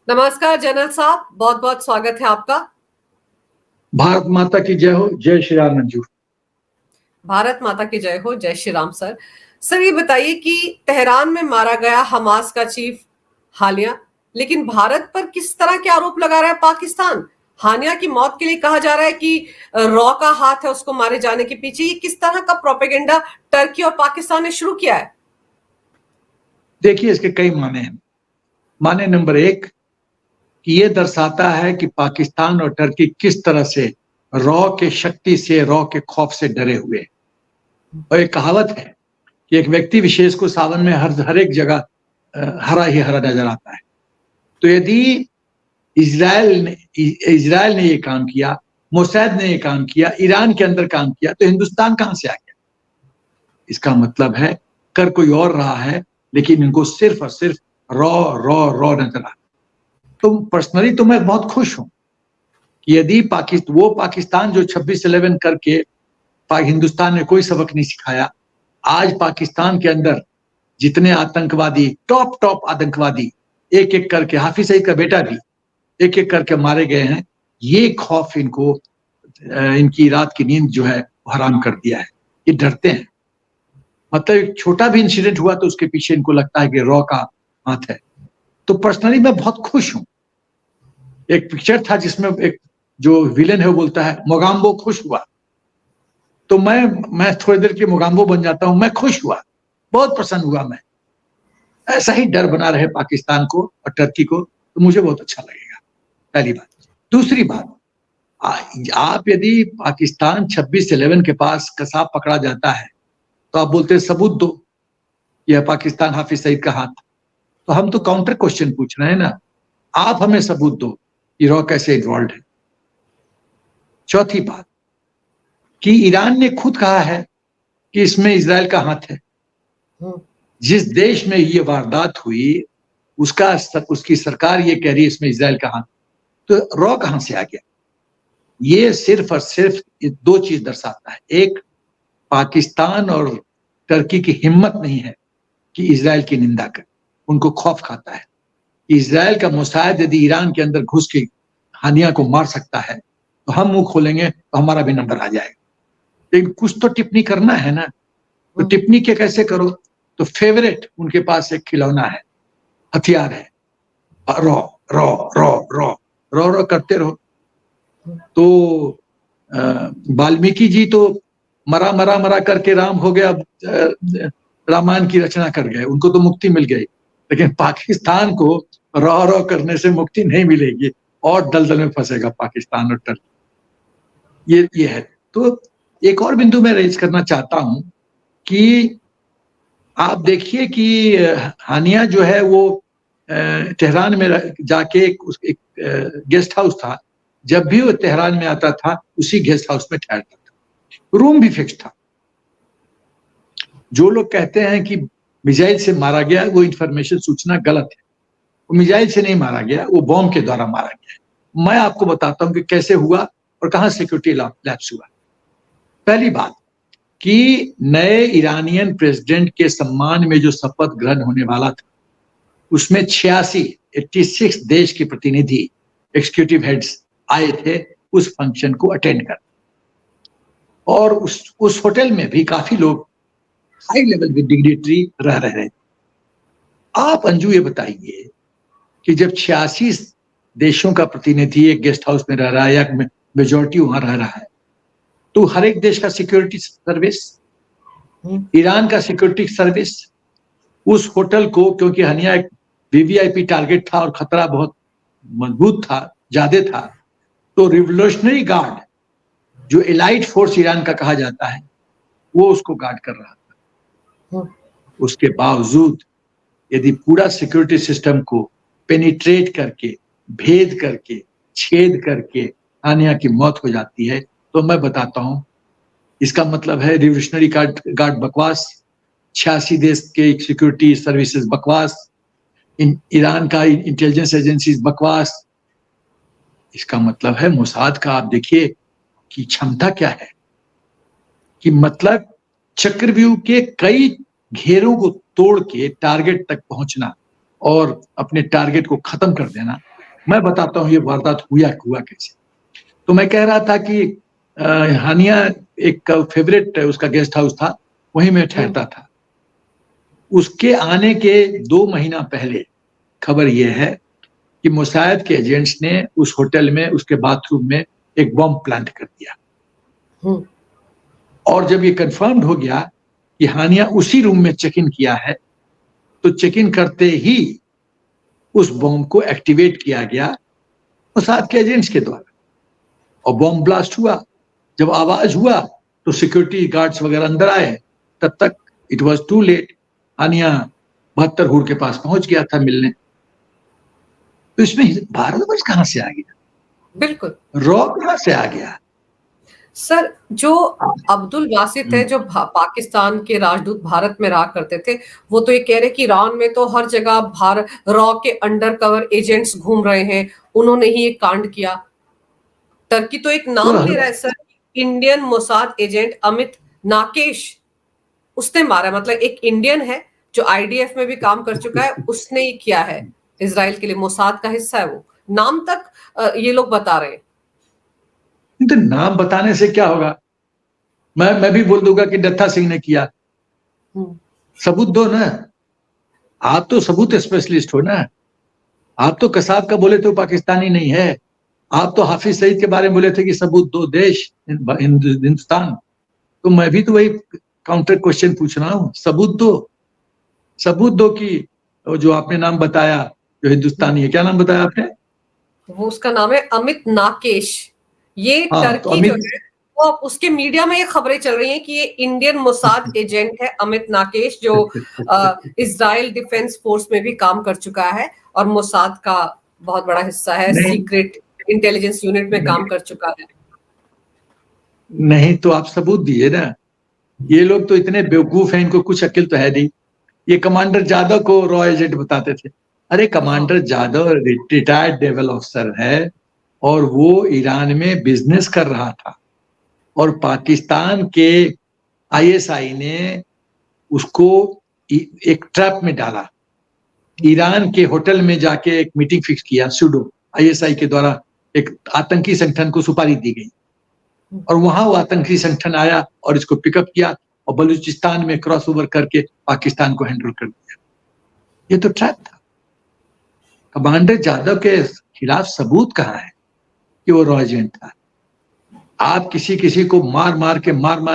नमस्कार जनरल साहब, बहुत बहुत स्वागत है आपका। भारत माता की जय हो। जय श्री राम मंजूर। भारत माता की जय हो। जय श्री राम। सर ये बताइए कि तेहरान में मारा गया हमास का चीफ हानिया, लेकिन भारत पर किस तरह के आरोप लगा रहा है पाकिस्तान। हानिया की मौत के लिए कहा जा रहा है कि रॉ का हाथ है उसको मारे जाने के पीछे। ये किस तरह का प्रोपेगेंडा टर्की और पाकिस्तान ने शुरू किया है? देखिए, इसके कई माने हैं। माने नंबर एक कि ये दर्शाता है कि पाकिस्तान और टर्की किस तरह से रॉ के शक्ति से, रॉ के खौफ से डरे हुए। और एक कहावत है कि एक व्यक्ति विशेष को सावन में हर एक जगह हरा ही हरा नजर आता है। तो यदि इजराइल ने ये काम किया, मोसाद ने ये काम किया, ईरान के अंदर काम किया, तो हिंदुस्तान कहां से आ गया? इसका मतलब है कर कोई और रहा है, लेकिन इनको सिर्फ और सिर्फ रॉ रॉ रॉ नजर आता। तो पर्सनली तो मैं बहुत खुश हूं कि यदि पाकिस्तान जो 26/11 करके हिंदुस्तान ने कोई सबक नहीं सिखाया, आज पाकिस्तान के अंदर जितने आतंकवादी, टॉप आतंकवादी एक एक करके, हाफिज सईद का बेटा भी एक एक करके मारे गए हैं, ये खौफ इनको, इनकी रात की नींद जो है हराम कर दिया है। ये डरते हैं। मतलब एक छोटा भी इंसिडेंट हुआ तो उसके पीछे इनको लगता है कि रॉ का हाथ है। तो पर्सनली मैं बहुत खुश हूं। एक पिक्चर था जिसमें एक जो विलेन है वो बोलता है मोगाम्बो खुश हुआ, तो मैं थोड़ी देर के मोगाम्बो बन जाता हूं। मैं खुश हुआ, बहुत प्रसन्न हुआ। मैं ऐसा ही डर बना रहे पाकिस्तान को और टर्की को, तो मुझे बहुत अच्छा लगेगा। पहली बात। दूसरी बात, आप यदि पाकिस्तान 26/11 के पास कसाब पकड़ा जाता है तो आप बोलते हैं सबूत दो, यह पाकिस्तान हाफिज सईद का हाथ। तो हम तो काउंटर क्वेश्चन पूछ रहे हैं ना, आप हमें सबूत दो कि रॉ कैसे इन्वॉल्व है। चौथी बात कि ईरान ने खुद कहा है कि इसमें इजराइल का हाथ है। जिस देश में ये वारदात हुई उसकी सरकार ये कह रही है इसमें इजराइल का हाथ, तो रॉ कहां से आ गया? ये सिर्फ और सिर्फ दो चीज दर्शाता है। एक, पाकिस्तान और टर्की की हिम्मत नहीं है कि इजराइल की निंदा करे। उनको खौफ खाता है कि इजराइल का मोसाद यदि ईरान के अंदर घुस के हानिया को मार सकता है तो हम मुंह खोलेंगे तो हमारा भी नंबर आ जाएगा। लेकिन कुछ तो टिप्पणी करना है ना, तो टिप्पणी के कैसे करो? तो फेवरेट उनके पास एक खिलौना है, हथियार है, raw raw raw raw raw raw करते रहो। तो वाल्मीकि जी तो मरा मरा मरा करके राम हो गया, रामायण की रचना कर गए, उनको तो मुक्ति मिल गई। लेकिन पाकिस्तान को रॉ रॉ करने से मुक्ति नहीं मिलेगी और दलदल में फंसेगा पाकिस्तान और टर्की। ये है। तो एक और बिंदु मैं रेज करना चाहता हूं कि आप देखिए कि हानिया जो है वो तेहरान में जाके एक गेस्ट हाउस था। जब भी वो तेहरान में आता था उसी गेस्ट हाउस में ठहरता था, रूम भी फिक्स था। जो लोग कहते हैं कि मिसाइल से मारा गया, वो इंफॉर्मेशन, सूचना गलत है। वो मिसाइल से नहीं मारा गया, वो बॉम्ब के द्वारा मारा गया। मैं आपको बताता हूं कि कैसे हुआ और कहां सिक्योरिटी लैप्स हुआ। पहली बात कि नए ईरानियन प्रेसिडेंट के सम्मान में जो शपथ ग्रहण होने वाला था उसमें 86 देश के प्रतिनिधि, एग्जीक्यूटिव हेड्स आए थे उस फंक्शन को अटेंड कर। और उस होटल में भी काफी लोग हाई लेवल के डिग्निटरी रह रहे थे। आप अंजू ये बताइए कि जब 86 देशों का प्रतिनिधि एक गेस्ट हाउस में रह रहा है या मेजोरिटी वहां रह रहा है, तो हर एक देश का सिक्योरिटी सर्विस, ईरान का सिक्योरिटी सर्विस उस होटल को, क्योंकि हनिया एक वीवीआईपी टारगेट था और खतरा बहुत मजबूत था, ज्यादा था, तो रिवोल्यूशनरी गार्ड जो एलाइट फोर्स ईरान का कहा जाता है वो उसको गार्ड कर रहा था। उसके बावजूद यदि पूरा सिक्योरिटी सिस्टम को पेनिट्रेट करके, भेद करके, छेद करके हानिया की मौत हो जाती है, तो मैं बताता हूं इसका मतलब है रिवोल्यूशनरी गार्ड बकवास, 86 देश के सिक्योरिटी सर्विसेज बकवास, ईरान का इंटेलिजेंस एजेंसीज बकवास। इसका मतलब है मोसाद का, आप देखिए कि क्षमता क्या है, कि मतलब चक्रव्यूह के कई घेरों को तोड़ के टारगेट तक पहुंचना और अपने टारगेट को खत्म कर देना, मैं बताता हूँ ये वारदात हुआ कैसे। तो मैं कह रहा था कि हानिया एक फेवरेट उसका गेस्ट हाउस था, वहीं मैं ठहरता था। उसके आने के 2 महीना पहले खबर यह है कि मोसाद के एजेंट्स ने उस होटल में उसके बाथरूम में एक बम प्लांट कर दिया। और जब ये कंफर्म्ड हो गया कि हानिया उसी रूम में चेक इन किया है, तो चेक इन करते ही उस बम को एक्टिवेट किया गया मोसाद के एजेंट्स के द्वारा और बम ब्लास्ट हुआ। जब आवाज हुआ तो सिक्योरिटी गार्ड्स वगैरह अंदर आए, तब तक इट वाज टू लेट। हानिया 72 हूर के पास पहुंच गया था मिलने। तो इसमें भारतवर्ष कहां से आ गया? बिल्कुल, रॉ कहां से आ गया? सर जो अब्दुल बासित है, जो पाकिस्तान के राजदूत भारत में रहा करते थे, वो तो ये कह रहे कि ईरान में तो हर जगह रॉ के अंडर कवर एजेंट्स घूम रहे हैं, उन्होंने ही ये कांड किया। टर्की तो एक नाम ले रहा है sir, Indian Mossad agent Amit Nakesh, उसने मारा। मतलब एक इंडियन है जो आईडीएफ में भी काम कर चुका है, उसने ही किया है इजराइल के लिए, मोसाद का हिस्सा है वो। नाम तक ये लोग बता रहे हैं। तो नाम बताने से क्या होगा? मैं भी बोल दूंगा कि दत्ता सिंह ने किया। सबूत दो ना। आप तो सबूत स्पेशलिस्ट हो ना। आप तो कसाब का बोले तो पाकिस्तानी नहीं है। आप तो हाफिज सईद के बारे में बोले थे कि सबूत दो देश हिंदुस्तान। तो मैं भी तो वही काउंटर क्वेश्चन पूछ रहा हूँ, सबूत दो। सबूत दो कि जो आपने नाम बताया जो हिंदुस्तानी है, क्या नाम बताया आपने? वो उसका नाम है अमित नाकेश। ये टर्की जो है वो, उसके मीडिया में ये खबरें चल रही हैं कि ये इंडियन मोसाद एजेंट है अमित नाकेश, जो इजराइल डिफेंस फोर्स में भी काम कर चुका है और मोसाद का बहुत बड़ा हिस्सा है, सीक्रेट इंटेलिजेंस यूनिट में काम कर चुका है। नहीं तो आप सबूत दिए ना। ये लोग तो इतने बेवकूफ हैं, इनको कुछ अक्ल तो है नहीं। ये कमांडर जादव को रॉ एजेंट बताते थे। अरे commander Jadhav retired naval officer है और वो ईरान में बिजनेस कर रहा था और पाकिस्तान के आईएसआई ने उसको एक ट्रैप में डाला। ईरान के होटल में जाके एक मीटिंग फिक्स किया, सुडो आईएसआई के द्वारा एक आतंकी संगठन को सुपारी दी गई और वहां वो आतंकी संगठन आया और इसको पिकअप किया और बलूचिस्तान में क्रॉस ओवर करके पाकिस्तान को हैंडल कर दिया। ये तो ट्रैप था। कमांडर जादव के खिलाफ सबूत कहाँ है कि वो रॉ एजेंट था? आप किसी को मार मार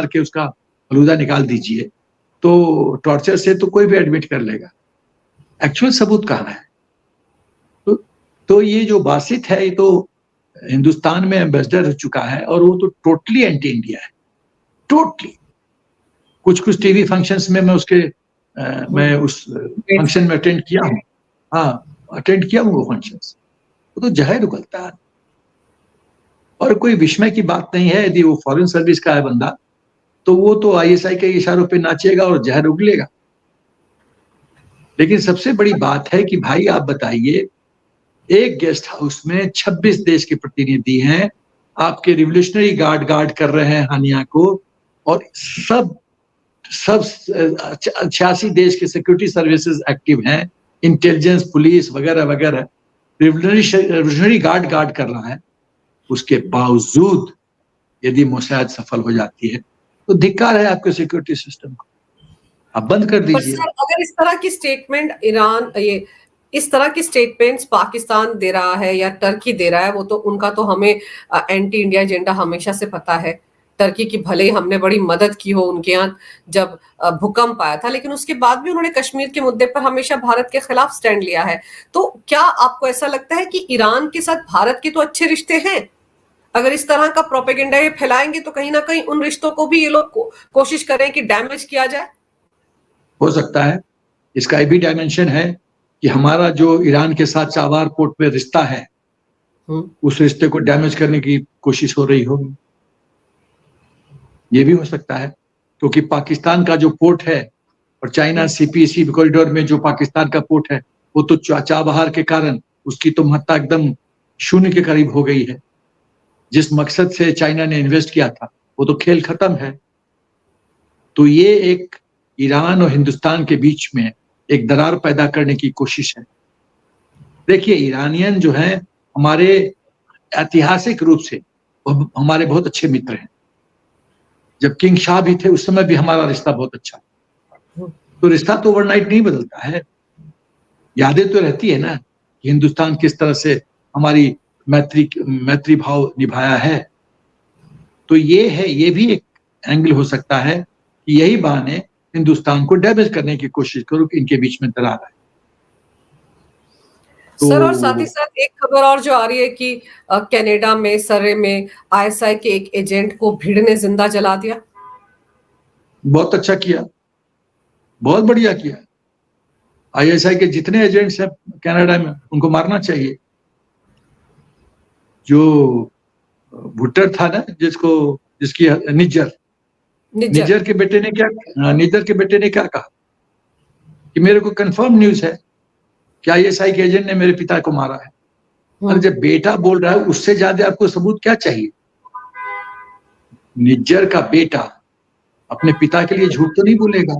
के उसका फलूदा निकाल दीजिए तो टॉर्चर से तो कोई भी एडमिट कर लेगा। एक्चुअल सबूत कहाँ है? तो ये जो बासित है, ये तो हिंदुस्तान में एम्बेसडर हो चुका है और वो तो टोटली एंटी इंडिया है, टोटली। कुछ टीवी फंक्शंस में मैं उसके मैं उस फंक्शन में अटेंड किया हूँ। हाँ, अटेंड किया हूँ वो फंक्शंस। वो तो जहर उगलता है और कोई विस्मय की बात नहीं है। यदि वो फॉरेन सर्विस का है बंदा तो वो तो आईएसआई के इशारों पे नाचेगा और जहर उगलेगा। लेकिन सबसे बड़ी बात है कि भाई आप बताइए, एक गेस्ट हाउस में 26 देश के प्रतिनिधि हैं, आपके रिवोल्यूशनरी गार्ड कर रहे हैं हानिया को, और सब 86 देश के सिक्योरिटी सर्विसेज एक्टिव हैं, इंटेलिजेंस, पुलिस वगैरह वगैरह, रिवोल्यूशनरी गार्ड कर रहा है। उसके बावजूद यदि मोसाद सफल हो जाती है तो धिक्कार है आपके सिक्योरिटी सिस्टम को, आप बंद कर दीजिए। सर अगर इस तरह की स्टेटमेंट ईरान, ये इस तरह की स्टेटमेंट्स पाकिस्तान दे रहा है या टर्की दे रहा है, वो तो उनका तो हमें एंटी इंडिया एजेंडा हमेशा से पता है। टर्की की भले ही हमने बड़ी मदद की हो उनके यहाँ जब भूकंप आया था, लेकिन उसके बाद भी उन्होंने कश्मीर के मुद्दे पर हमेशा भारत के खिलाफ स्टैंड लिया है। तो क्या आपको ऐसा लगता है कि ईरान के साथ भारत के तो अच्छे रिश्ते हैं, अगर इस तरह का प्रोपेगेंडा ये फैलाएंगे तो कहीं ना कहीं उन रिश्तों को भी ये लोग कोशिश करें कि डैमेज किया जाए? हो सकता है। इसका ये भी डायमेंशन है कि हमारा जो ईरान के साथ चाबार पोर्ट पे रिश्ता है, उस रिश्ते को डैमेज करने की कोशिश हो रही होगी। ये भी हो सकता है क्योंकि पाकिस्तान का जो पोर्ट है और चाइना सीपीसी कॉरिडोर में जो पाकिस्तान का पोर्ट है, वो तो चाबहार के कारण उसकी तो महत्ता एकदम शून्य के करीब हो गई है। जिस मकसद से चाइना ने इन्वेस्ट किया था वो तो खेल खत्म है। तो ये एक ईरान और हिंदुस्तान के बीच में एक दरार पैदा करने की कोशिश है। देखिए ईरानियन जो है हमारे ऐतिहासिक रूप से हमारे बहुत अच्छे मित्र हैं। जब किंग शाह भी थे उस समय भी हमारा रिश्ता बहुत अच्छा, तो रिश्ता तो ओवरनाइट नहीं बदलता है। यादें तो रहती है ना कि हिंदुस्तान किस तरह से हमारी मैत्री भाव निभाया है। तो ये भी एक एंगल हो सकता है कि यही बहाने हिंदुस्तान को डैमेज करने की कोशिश करो कि इनके बीच में दरार है। सर, और साथ ही साथ एक खबर और जो आ रही है कि कनाडा में सरे में आईएसआई के एक एजेंट को भीड़ ने जिंदा जला दिया। बहुत अच्छा किया, बहुत बढ़िया किया। आईएसआई के जितने एजेंट्स हैं कनाडा में उनको मारना चाहिए। जो भुट्टर था ना, जिसकी निज्जर के बेटे ने क्या कहा कि मेरे को कंफर्म न्यूज है कि आईएसआई के एजेंट ने मेरे पिता को मारा है। और जब बेटा बोल रहा है उससे ज्यादा आपको सबूत क्या चाहिए? निज्जर का बेटा अपने पिता के लिए झूठ तो नहीं बोलेगा।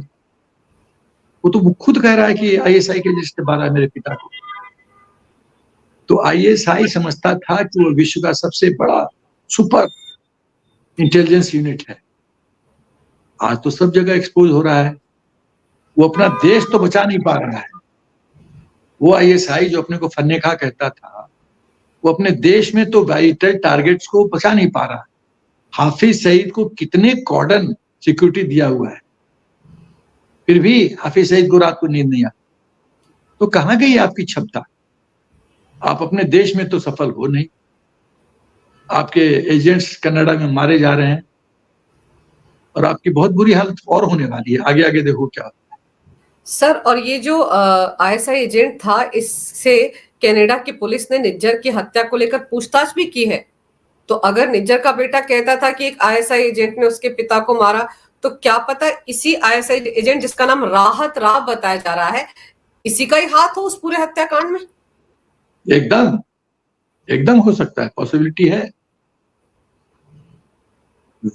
वो तो खुद कह रहा है कि आईएसआई के एजेंट ने मारा है मेरे पिता को। तो आईएसआई समझता था कि वो विश्व का सबसे बड़ा सुपर इंटेलिजेंस यूनिट है। आज तो सब जगह एक्सपोज हो रहा है। वो अपना देश तो बचा नहीं पा रहा है। वो आईएसआई जो अपने को फन्ने खा कहता था, वो अपने देश में तो वाइटल टारगेट्स को बचा नहीं पा रहा। हाफिज सईद को कितने कॉर्डन सिक्योरिटी दिया हुआ है, फिर भी हाफिज सईद को रात को नींद नहीं आती। तो कहां गई आपकी क्षमता? आप अपने देश में तो सफल हो नहीं। आपके एजेंट्स कनाडा में मारे जा रहे हैं और आपकी बहुत बुरी हालत और होने वाली है। आगे आगे देखो क्या होता है। सर, और ये जो आईएसआई एजेंट था, इससे कनाडा की पुलिस ने निज्जर की हत्या को लेकर पूछताछ भी की है। तो अगर निज्जर का बेटा कहता था कि एक आईएसआई एजेंट ने उसके पिता को मारा, तो क्या पता इसी आईएसआई एजेंट जिसका नाम राहत राव बताया जा रहा है, इसी का ही हाथ हो उस पूरे हत्याकांड में। एकदम हो सकता है, पॉसिबिलिटी है।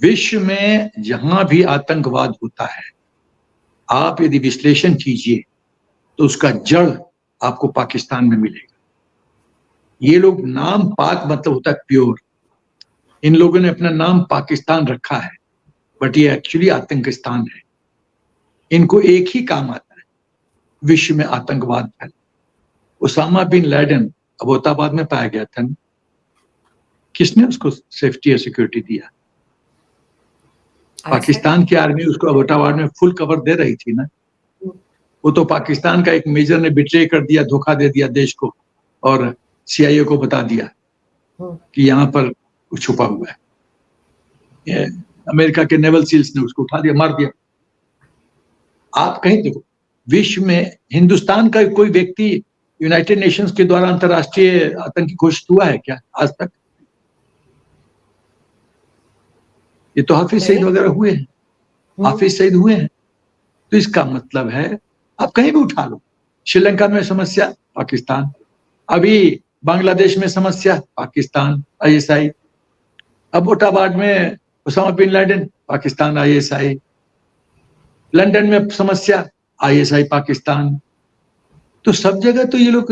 विश्व में जहां भी आतंकवाद होता है, आप यदि विश्लेषण कीजिए तो उसका जड़ आपको पाकिस्तान में मिलेगा। ये लोग नाम पाक मतलब होता है प्योर। इन लोगों ने अपना नाम पाकिस्तान रखा है, बट ये एक्चुअली आतंकिस्तान है। इनको एक ही काम आता है, विश्व में आतंकवाद फैला। उसामा बिन लादेन अबोताबाद में पाया गया था। किसने उसको सेफ्टी और सिक्योरिटी दिया? पाकिस्तान की आर्मी उसको अबोटाबाद में फुल कवर दे रही थी ना। वो तो पाकिस्तान का एक मेजर ने बिट्रे कर दिया, धोखा दे दिया देश को, और सीआईए को बता दिया कि यहाँ पर कुछ छुपा हुआ है। अमेरिका के नेवल सील्स ने उसको उठा दिया, मार दिया। आप कहीं देखो, विश्व में हिंदुस्तान का कोई व्यक्ति यूनाइटेड नेशंस के द्वारा अंतर्राष्ट्रीय आतंकी घोषित हुआ है क्या आज तक? ये तो हाफिज सईद वगैरह हुए हैं, हाफिज सईद हुए हैं। तो इसका मतलब है आप कहीं भी उठा लो, श्रीलंका में समस्या पाकिस्तान, अभी बांग्लादेश में समस्या पाकिस्तान आईएसआई, अबोटाबाद में Osama bin Laden Pakistan ISI, London में समस्या आईएसआई पाकिस्तान। तो सब जगह तो ये लोग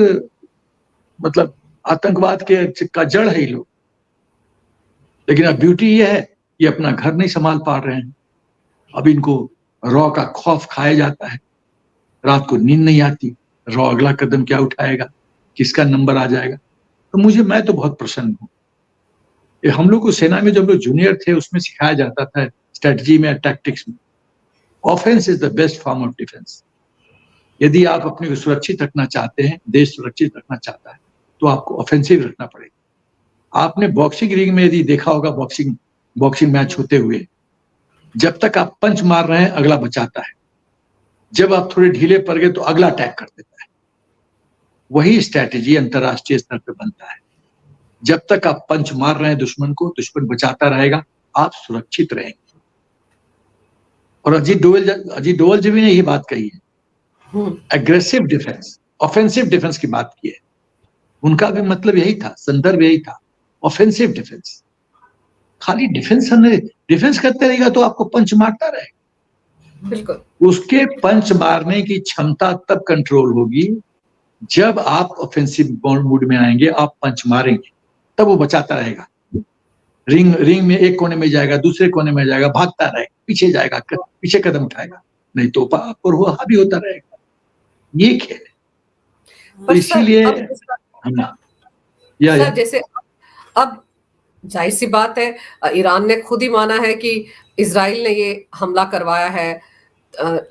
मतलब आतंकवाद का जड़ है ये लोग। लेकिन अब ब्यूटी ये है, ये अपना घर नहीं संभाल पा रहे हैं। अब इनको रॉ का खौफ खाया जाता है, रात को नींद नहीं आती, रॉ अगला कदम क्या उठाएगा, किसका नंबर आ जाएगा। तो मैं तो बहुत प्रसन्न हूँ। हम लोग को सेना में जब लोग जूनियर थे उसमें सिखाया जाता था स्ट्रेटजी में, टैक्टिक्स में, offence is the best form of defence. यदि आप अपने को सुरक्षित रखना चाहते हैं, देश सुरक्षित रखना चाहता है, तो आपको ऑफेंसिव रखना पड़ेगा। आपने बॉक्सिंग रिंग में यदि देखा होगा, बॉक्सिंग मैच होते हुए, जब तक आप पंच मार रहे हैं अगला बचाता है, जब आप थोड़े ढीले पड़ गए तो अगला अटैक कर देता है। वही स्ट्रैटेजी अंतरराष्ट्रीय स्तर पर बनता है। जब तक आप पंच मार रहे हैं दुश्मन को, दुश्मन बचाता रहेगा, आप सुरक्षित रहेंगे। और अजीत डोवल जी भी ने यही बात कही है, एग्रेसिव डिफेंस, ऑफेंसिव डिफेंस की बात की है। उनका भी मतलब यही था, संदर्भ यही था, ऑफेंसिव डिफेंस। खाली डिफेंस करते रहेगा तो आपको पंच मारता रहेगा। बिल्कुल। उसके पंच मारने की क्षमता तब कंट्रोल होगी जब आप ऑफेंसिव मूड में आएंगे, आप पंच मारेंगे, तब वो बचाता रहेगा। रिंग में एक कोने में जाएगा, दूसरे कोने में जाएगा, भागता रहेगा, पीछे जाएगा, पीछे कदम उठाएगा, नहीं तो पर वो हावी होता रहेगा। ये खेल है। तो इसीलिए सर जैसे अब जाहिर सी बात है, ईरान ने खुद ही माना है कि इजराइल ने ये हमला करवाया है,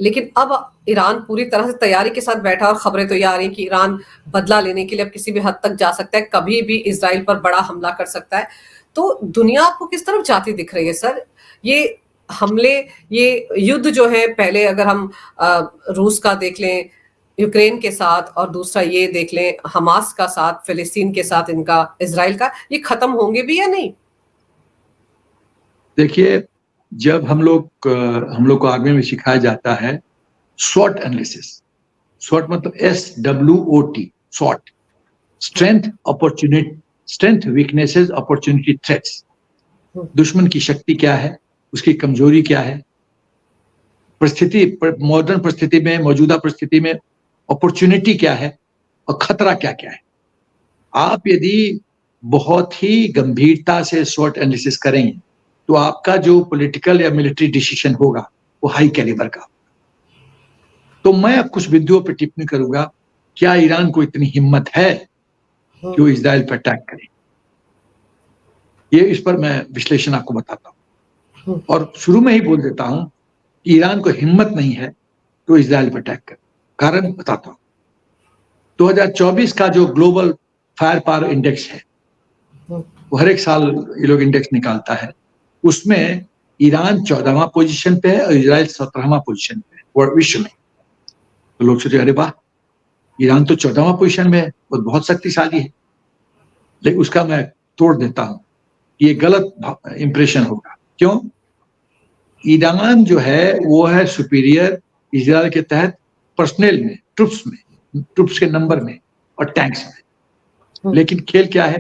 लेकिन अब ईरान पूरी तरह से तैयारी के साथ बैठा और खबरें तो ये आ रही कि ईरान बदला लेने के लिए अब किसी भी हद तक जा सकता है, कभी भी इजराइल पर बड़ा हमला कर सकता है। तो दुनिया आपको किस तरफ जाती दिख रही है सर? ये हमले, ये युद्ध जो है, पहले अगर हम रूस का देख लें यूक्रेन के साथ, और दूसरा ये देख लें हमास का साथ, फिलिस्तीन के साथ इनका, इजराइल का, ये खत्म होंगे भी या नहीं? देखिए, जब हम लोग को आर्मी में सिखाया जाता है SWOT एनालिसिस, SWOT मतलब SWOT, SWOT, strength, opportunity, strength, weaknesses, opportunity, threats. दुश्मन की शक्ति क्या है, उसकी कमजोरी क्या है, परिस्थिति, मॉडर्न परिस्थिति में, मौजूदा परिस्थिति में अपॉर्चुनिटी क्या है, और खतरा क्या क्या है। आप यदि बहुत ही गंभीरता से SWOT एनालिसिस करेंगे तो आपका जो पॉलिटिकल या मिलिट्री डिसीजन होगा वो हाई कैलिबर का। तो मैं अब कुछ बिंदुओं पर टिप्पणी करूंगा। क्या ईरान को इतनी हिम्मत है कि वो इजराइल पर अटैक करे? ये इस पर मैं विश्लेषण आपको बताता हूं, और शुरू में ही बोल देता हूं कि ईरान को हिम्मत नहीं है कि वो इजराइल पर अटैक करे। कारण बताता हूं। 2024 का जो ग्लोबल फायर पावर इंडेक्स है, वो हर एक साल ये लोग इंडेक्स निकालता है, उसमें ईरान 14वां पोजीशन पे है और इजराइल 17वां पोजीशन पे है विश्व में। तो लोग सोचे अरे वाह, ईरान तो 14वां पोजीशन में है, वो बहुत शक्तिशाली है। लेकिन उसका मैं तोड़ देता हूं, ये गलत इंप्रेशन होगा। क्यों? ईरान जो है वो है सुपीरियर इजराइल के तहत पर्सनल में, ट्रुप्स के नंबर में और टैंक्स में। लेकिन खेल क्या है?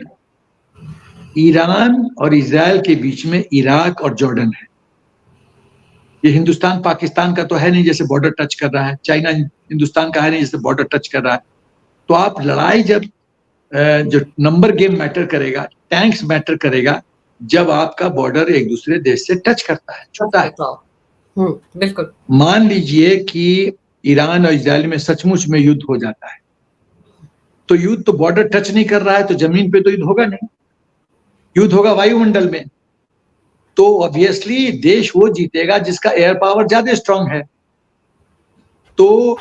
ईरान और इजराइल के बीच में इराक और जॉर्डन है। ये हिंदुस्तान पाकिस्तान का तो है नहीं जैसे बॉर्डर टच कर रहा है, चाइना हिंदुस्तान का है नहीं जैसे बॉर्डर टच कर रहा है। तो आप लड़ाई जब जो नंबर गेम मैटर करेगा, टैंक्स मैटर करेगा, जब आपका बॉर्डर एक दूसरे देश से टच करता है, छूता है। बिल्कुल। मान लीजिए कि ईरान और इजराइल में सचमुच में युद्ध हो जाता है, तो युद्ध तो बॉर्डर टच नहीं कर रहा है, तो जमीन पे तो युद्ध होगा नहीं, युद्ध होगा वायुमंडल में। तो ऑब्वियसली देश वो जीतेगा जिसका एयर पावर ज्यादा स्ट्रांग है। तो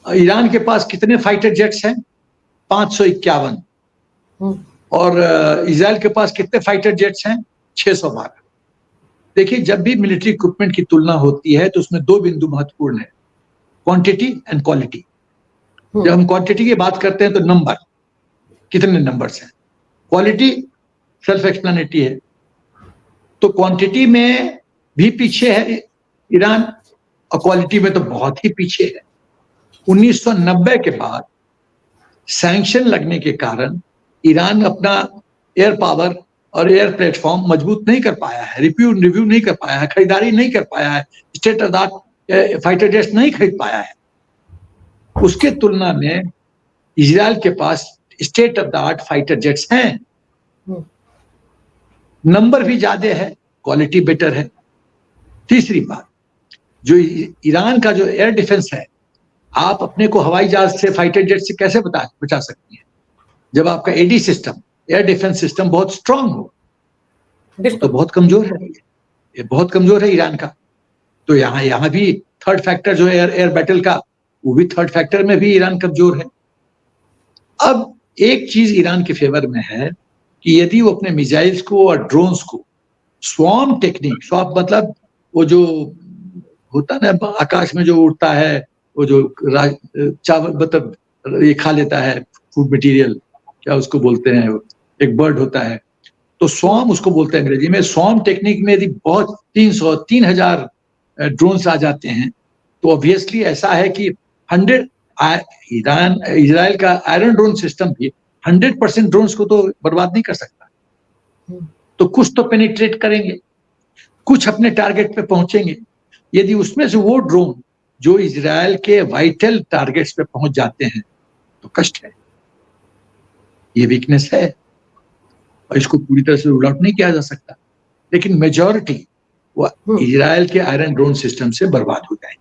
ईरान के पास कितने फाइटर जेट्स हैं? 551। और इजराइल के पास कितने फाइटर जेट्स हैं? 612। देखिए, जब भी मिलिट्री इक्विपमेंट की तुलना होती है तो उसमें दो बिंदु महत्वपूर्ण है, क्वांटिटी एंड क्वालिटी। जब हम क्वांटिटी की बात करते हैं तो नंबर, कितने नंबर्स हैं। क्वालिटी सेल्फ एक्सप्लेनेटरी है। तो क्वांटिटी में भी पीछे है ईरान और क्वालिटी में तो बहुत ही पीछे है। 1990 के बाद सैंक्शन लगने के कारण ईरान अपना एयर पावर और एयर प्लेटफॉर्म मजबूत नहीं कर पाया है, रिव्यू नहीं कर पाया है, खरीदारी नहीं कर पाया है, state of the art fighter jets नहीं खरीद पाया है। उसके तुलना में इजराइल के पास state of the art fighter jets हैं, नंबर भी ज्यादा है, क्वालिटी बेटर है। तीसरी बात, जो ईरान का जो एयर डिफेंस है, आप अपने को हवाई जहाज से, फाइटर जेट से कैसे बचा सकती है? जब आपका AD system, air defence system बहुत स्ट्रांग हो। तो बहुत कमजोर है, ये बहुत कमजोर है ईरान का। तो यहाँ भी थर्ड फैक्टर जो है एयर बैटल का, वो भी थर्ड फैक्टर में भी ईरान कमजोर है। अब एक चीज ईरान के फेवर में है कि यदि वो अपने मिसाइल्स को और ड्रोन्स को स्वॉर्म टेक्निक, स्वॉर्म मतलब वो जो होता है ना आकाश में जो उड़ता है, वो जो चावल मतलब ये खा लेता है फूड मटेरियल, क्या उसको बोलते हैं, एक बर्ड होता है, तो स्वॉर्म उसको बोलते हैं अंग्रेजी में। स्वॉर्म टेक्निक में यदि बहुत 300-3000 ड्रोन्स आ जाते हैं तो ऑब्वियसली ऐसा है कि 100 इजराइल का आयरन ड्रोन सिस्टम भी 100% ड्रोन्स को तो बर्बाद नहीं कर सकता। तो कुछ तो पेनिट्रेट करेंगे, कुछ अपने टारगेट पे पहुंचेंगे। यदि उसमें से वो ड्रोन जो इजराइल के वाइटल टारगेट्स पे पहुंच जाते हैं तो कष्ट है, ये वीकनेस है और इसको पूरी तरह से रूल आउट नहीं किया जा सकता। लेकिन मेजॉरिटी वो इजराइल के आयरन ड्रोन सिस्टम से बर्बाद हो जाएंगे।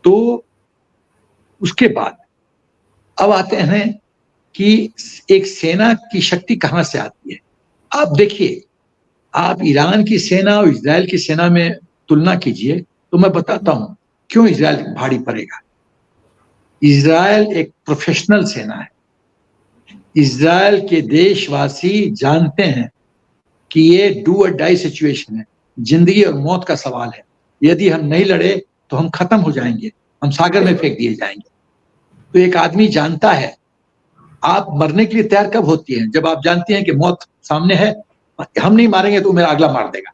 तो उसके बाद अब आते हैं कि एक सेना की शक्ति कहां से आती है। आप देखिए, आप ईरान की सेना और इजराइल की सेना में तुलना कीजिए तो मैं बताता हूं क्यों इजराइल भारी पड़ेगा। इजराइल एक प्रोफेशनल सेना है। इजराइल के देशवासी जानते हैं कि ये डू और डाई सिचुएशन है, जिंदगी और मौत का सवाल है। यदि हम नहीं लड़े तो हम खत्म हो जाएंगे, हम सागर में फेंक दिए जाएंगे। तो एक आदमी जानता है, आप मरने के लिए तैयार कब होती हैं? जब आप जानती हैं कि मौत सामने है, हम नहीं मारेंगे तो मेरा अगला मार देगा,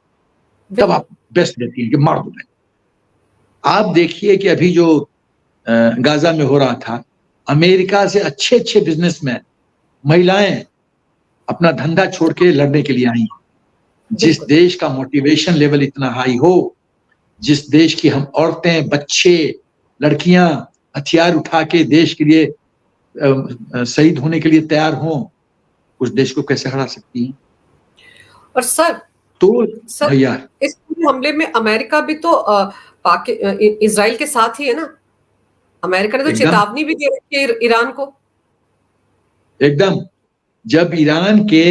तब आप बेस्ट देती हैं कि मार दो। आप देखिए कि अभी जो गाजा में हो रहा था, अमेरिका से अच्छे अच्छे बिजनेसमैन, महिलाएं अपना धंधा छोड़ के लड़ने के लिए आई। जिस देश का मोटिवेशन लेवल इतना हाई हो, जिस देश की हम औरतें, बच्चे, लड़कियां हथियार उठा के देश के लिए शहीद होने के लिए तैयार हों, उस देश को कैसे हरा सकती हैं? और सर भैया, इस हमले में अमेरिका भी तो इजराइल के साथ ही है ना। अमेरिका ने तो चेतावनी भी दी रखी है ईरान को। एकदम, जब ईरान के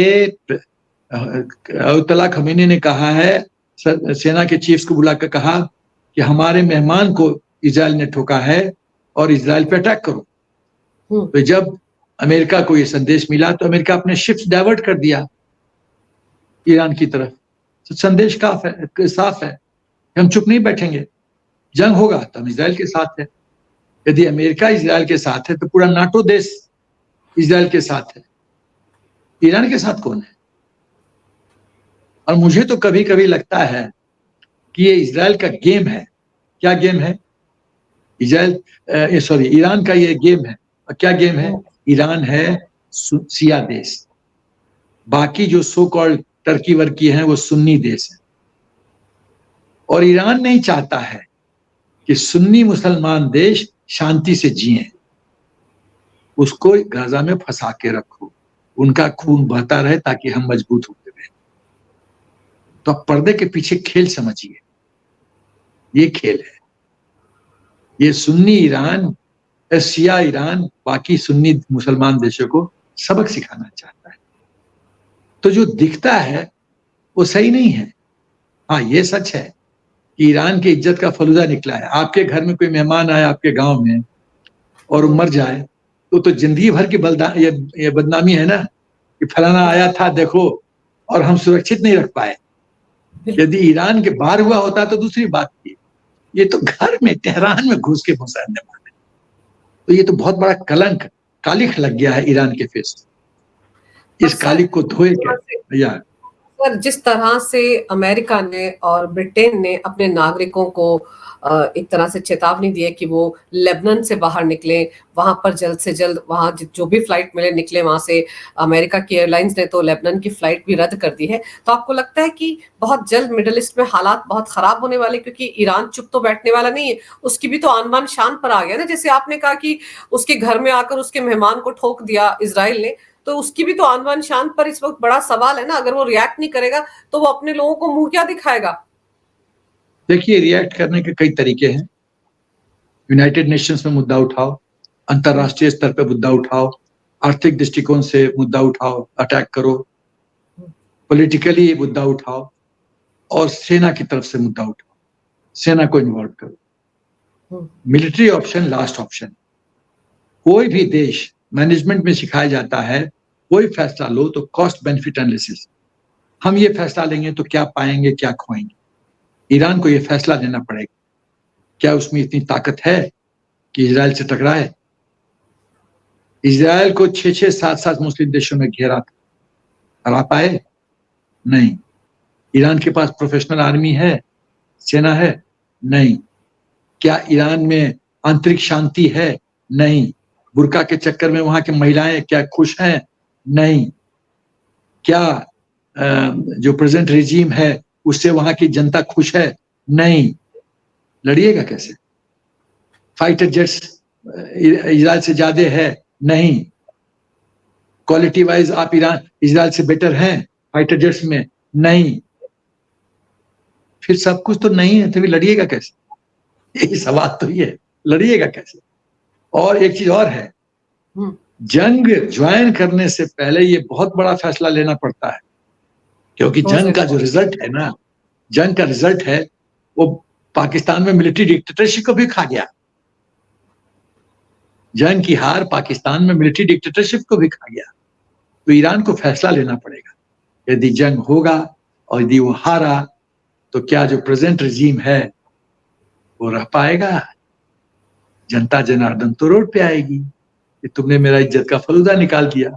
अयतुल्लाह खमीनी ने कहा है, सेना के चीफ्स को बुलाकर कहा कि हमारे मेहमान को इजराइल ने ठोका है और इजराइल पे अटैक करो। तो जब अमेरिका को ये संदेश मिला तो अमेरिका अपने शिप्स डाइवर्ट कर दिया ईरान की तरफ। तो संदेश साफ है, हम चुप नहीं बैठेंगे, जंग होगा तो हम इजराइल के साथ है। यदि अमेरिका इजराइल के साथ है तो पूरा नाटो देश इजराइल के साथ है, ईरान के साथ कौन है? और मुझे तो कभी कभी लगता है कि ये इजराइल का गेम है। क्या गेम है? ईरान का ये गेम है। और क्या गेम है? ईरान है शिया देश, बाकी जो सो कॉल्ड टर्की वर्की हैं वो सुन्नी देश है। और ईरान नहीं चाहता है कि सुन्नी मुसलमान देश शांति से जिए, उसको गाजा में फंसा के रखो, उनका खून बहता रहे ताकि हम मजबूत होते रहे। तो अब पर्दे के पीछे खेल समझिए, ये खेल है। ये सुन्नी ईरान, शिया ईरान बाकी सुन्नी मुसलमान देशों को सबक सिखाना चाहता है। तो जो दिखता है वो सही नहीं है। हाँ, ये सच है कि ईरान की इज्जत का फलूदा निकला है। आपके घर में कोई मेहमान आए आपके गांव में और मर जाए तो जिंदगी भर की ये बदनामी है ना कि फलाना आया था देखो, और हम सुरक्षित नहीं रख पाए। यदि ईरान के बाहर हुआ होता तो दूसरी बात थी। ये तो घर में तेहरान में घुस के घुसाने वाले, तो ये तो बहुत बड़ा कलंक, कालिख लग गया है ईरान के फेस। इस कालिख को धोए क्या? सर, जिस तरह से अमेरिका ने और ब्रिटेन ने अपने नागरिकों को एक तरह से चेतावनी दी है कि वो लेबनान से बाहर निकले, वहां पर जल्द से जल्द वहां जो भी फ्लाइट मिले निकले वहां से। अमेरिका की एयरलाइंस ने तो लेबनान की फ्लाइट भी रद्द कर दी है। तो आपको लगता है कि बहुत जल्द मिडिल ईस्ट में हालात बहुत खराब होने वाले, क्योंकि ईरान चुप तो बैठने वाला नहीं है, उसकी भी तो आन बान शान पर आ गया ना। जैसे आपने कहा कि उसके घर में आकर उसके मेहमान को ठोक दिया इजराइल ने, तो उसकी भी तो आन बान शान पर इस वक्त बड़ा सवाल है ना। अगर वो रिएक्ट नहीं करेगा तो वो अपने लोगों को मुंह क्या दिखाएगा? देखिए, रिएक्ट करने के कई तरीके हैं। यूनाइटेड नेशंस में मुद्दा उठाओ, अंतरराष्ट्रीय स्तर पे मुद्दा उठाओ, आर्थिक दृष्टिकोण से मुद्दा उठाओ, अटैक करो, पॉलिटिकली मुद्दा उठाओ, और सेना की तरफ से मुद्दा उठाओ, सेना को इन्वॉल्व करो। Military option last option. कोई भी देश मैनेजमेंट में सिखाया जाता है, कोई फैसला लो तो कॉस्ट बेनिफिट एनालिसिस, हम ये फैसला लेंगे तो क्या पाएंगे क्या खोएंगे। ईरान को ये फैसला लेना पड़ेगा, क्या उसमें इतनी ताकत है कि इजराइल से टकराए? इजराइल को 6-6, 7-7 मुस्लिम देशों में घेरा था, हरा पाए? नहीं। ईरान के पास प्रोफेशनल आर्मी है, सेना है? नहीं। क्या ईरान में आंतरिक शांति है? नहीं। बुर्का के चक्कर में वहां की महिलाएं क्या खुश हैं? नहीं। क्या जो प्रेजेंट रिजीम है उससे वहां की जनता खुश है? नहीं। लड़िएगा कैसे? फाइटर जेट्स इजराइल से ज्यादा है? नहीं। क्वालिटी वाइज आप इजराइल से बेटर हैं फाइटर जेट्स में? नहीं। फिर सब कुछ तो नहीं है, तो फिर लड़िएगा कैसे? यही सवाल तो ये है, लड़िएगा कैसे? और एक चीज और है, जंग ज्वाइन करने से पहले ये बहुत बड़ा फैसला लेना पड़ता है, क्योंकि जंग का जो रिजल्ट है ना, जंग का रिजल्ट है वो पाकिस्तान में मिलिट्री डिक्टेटरशिप को भी खा गया। जंग की हार पाकिस्तान में मिलिट्री डिक्टेटरशिप को भी खा गया। तो ईरान को फैसला लेना पड़ेगा, यदि जंग होगा और यदि वो हारा तो क्या जो प्रेजेंट रिजीम है वो रह पाएगा? जनता जनार्दन तो रोड पे आएगी कि तुमने मेरा इज्जत का फलूदा निकाल दिया।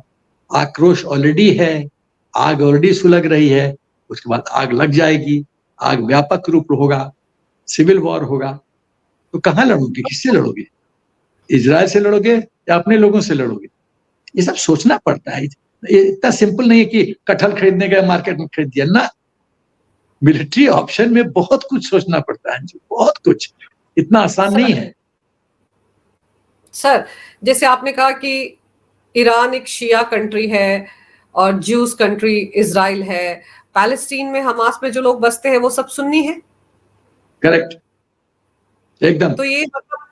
आक्रोश ऑलरेडी है, आग ऑलरेडी सुलग रही है, उसके बाद आग लग जाएगी, आग व्यापक रूप होगा, सिविल वॉर होगा। तो कहाँ लड़ोगे, किससे लड़ोगे? इजराइल से लड़ोगे या अपने लोगों से लड़ोगे? ये सब सोचना पड़ता है। ये इतना सिंपल नहीं है कि कटहल खरीदने गए मार्केट में खरीद दिया ना। मिलिट्री ऑप्शन में बहुत कुछ सोचना पड़ता है, बहुत कुछ, इतना आसान नहीं है। सर, जैसे आपने कहा कि ईरान एक शिया कंट्री है और ज्यूज कंट्री इजराइल है, पैलेस्टीन में हमास में जो लोग बसते हैं वो सब सुन्नी है। करेक्ट, एकदम। तो ये मतलब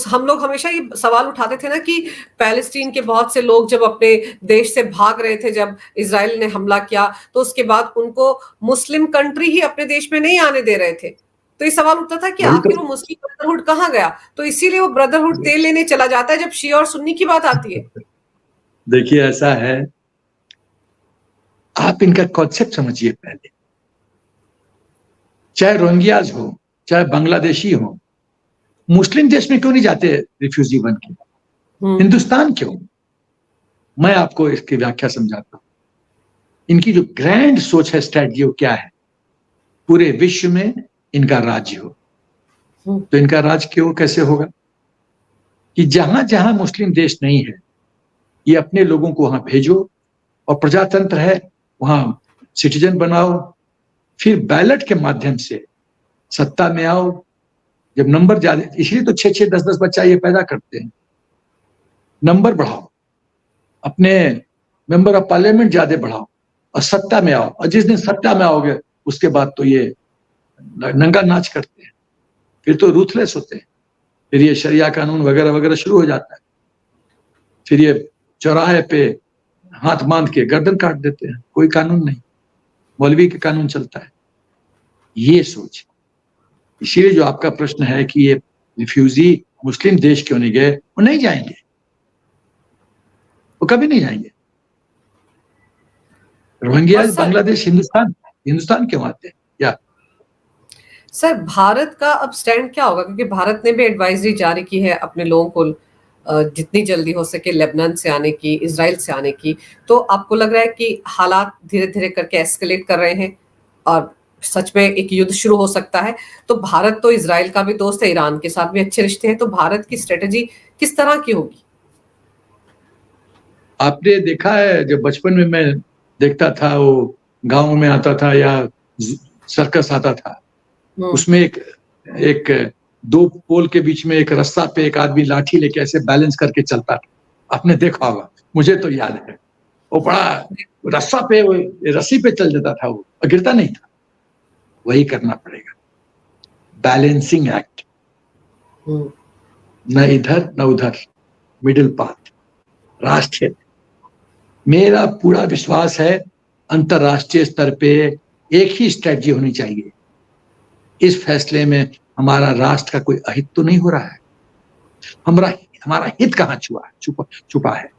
हम लोग हमेशा ये सवाल उठाते थे ना कि पैलेस्टीन के बहुत से लोग जब अपने देश से भाग रहे थे, जब इजराइल ने हमला किया, तो उसके बाद उनको मुस्लिम कंट्री ही अपने देश में नहीं आने दे रहे थे। तो ये सवाल उठता था कि आखिर वो मुस्लिम ब्रदरहुड कहाँ गया? तो इसीलिए वो ब्रदरहुड तेल लेने चला जाता है जब शिया और सुन्नी की बात आती है। देखिए, ऐसा है, आप इनका कॉन्सेप्ट समझिए पहले। चाहे रोहिंग्याज हो, चाहे बांग्लादेशी हो, मुस्लिम देश में क्यों नहीं जाते रिफ्यूजी बन के? हिंदुस्तान क्यों? मैं आपको इसकी व्याख्या समझाता हूं। इनकी जो ग्रैंड सोच है, स्ट्रेटजी, वो क्या है? पूरे विश्व में इनका राज्य हो। तो इनका राज्य क्यों, कैसे होगा? कि जहां जहां मुस्लिम देश नहीं है, ये अपने लोगों को वहां भेजो, और प्रजातंत्र है वहां सिटीजन बनाओ, फिर बैलेट के माध्यम से सत्ता में आओ। जब नंबर ज्यादा, इसलिए तो 6-6, 10-10 बच्चा ये पैदा करते हैं। नंबर बढ़ाओ, अपने मेंबर ऑफ पार्लियामेंट ज्यादा बढ़ाओ और सत्ता में आओ। और जिस दिन सत्ता में आओगे उसके बाद तो ये नंगा नाच करते हैं, फिर तो रूथलेस होते हैं। फिर ये शरिया कानून वगैरह वगैरह शुरू हो जाता है। फिर ये चौराहे पे हाथ बांध के गर्दन काट देते हैं, कोई कानून नहीं, मौलवी के कानून चलता है। ये सोच। इसीलिए जो आपका प्रश्न है कि ये रिफ्यूजी मुस्लिम देश क्यों नहीं गए, वो नहीं जाएंगे, वो कभी नहीं जाएंगे। रोहिंग्या बांग्लादेश, हिंदुस्तान क्यों आते हैं? या सर, भारत का अब स्टैंड क्या होगा? क्योंकि भारत ने भी एडवाइजरी जारी की है अपने लोगों को जितनी जल्दी हो सके लेबनान से आने की, इजराइल से आने की। तो आपको लग रहा है कि हालात धीरे धीरे करके एस्केलेट कर रहे हैं और सच में एक युद्ध शुरू हो सकता है? तो भारत तो इजराइल का भी दोस्त है, ईरान के साथ भी अच्छे रिश्ते हैं, तो भारत की स्ट्रेटेजी किस तरह की होगी? आपने देखा है, जब बचपन में मैं देखता था, वो गांव में आता था या सर्कस आता था, उसमें एक दो पोल के बीच में एक रस्सा पे एक आदमी लाठी लेके ऐसे बैलेंस करके चलता था। आपने देखा होगा, मुझे तो याद है। वो बड़ा रस्सा पे, वो रस्सी पे चल जाता था, वो गिरता नहीं था। वही करना पड़ेगा, बैलेंसिंग एक्ट। न इधर न उधर, मिडिल पाथ, राष्ट्रीय। मेरा पूरा विश्वास है अंतरराष्ट्रीय स्तर पे एक ही स्ट्रेटजी होनी चाहिए। इस फैसले में हमारा राष्ट्र का कोई अहित तो नहीं हो रहा है। हमारा हित कहाँ छुपा है?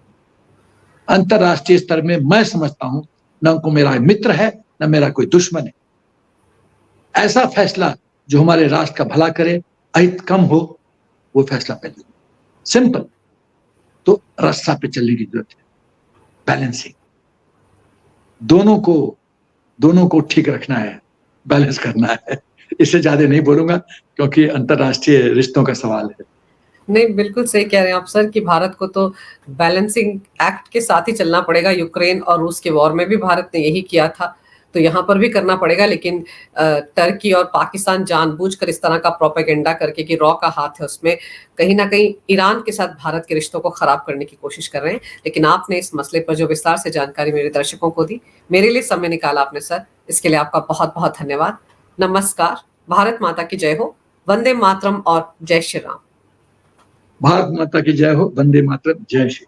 अंतरराष्ट्रीय स्तर में मैं समझता हूं न को मेरा मित्र है न मेरा कोई दुश्मन है। ऐसा फैसला जो हमारे राष्ट्र का भला करे, अहित कम हो, वो फैसला पहले। सिंपल। तो रास्ता पे चलने की जरूरत है, बैलेंसिंग। दोनों को ठीक रखना है, बैलेंस करना है। इससे ज्यादा नहीं बोलूंगा क्योंकि अंतरराष्ट्रीय रिश्तों का सवाल है। नहीं, बिल्कुल सही कह रहे हैं आप सर कि भारत को तो बैलेंसिंग एक्ट के साथ ही चलना पड़ेगा। यूक्रेन और रूस के वॉर में भी भारत ने यही किया था। तो यहाँ पर भी करना पड़ेगा, लेकिन टर्की और पाकिस्तान जानबूझकर इस तरह का प्रोपेगेंडा करके कि रॉ का हाथ है उसमें, कहीं ना कहीं ईरान के साथ भारत के रिश्तों को खराब करने की कोशिश कर रहे हैं। लेकिन आपने इस मसले पर जो विस्तार से जानकारी मेरे दर्शकों को दी, मेरे लिए समय निकाला आपने सर, इसके लिए आपका बहुत बहुत धन्यवाद। नमस्कार, भारत माता की जय हो, वंदे मातरम और जय श्री राम। भारत माता की जय हो, वंदे मातरम, जय श्री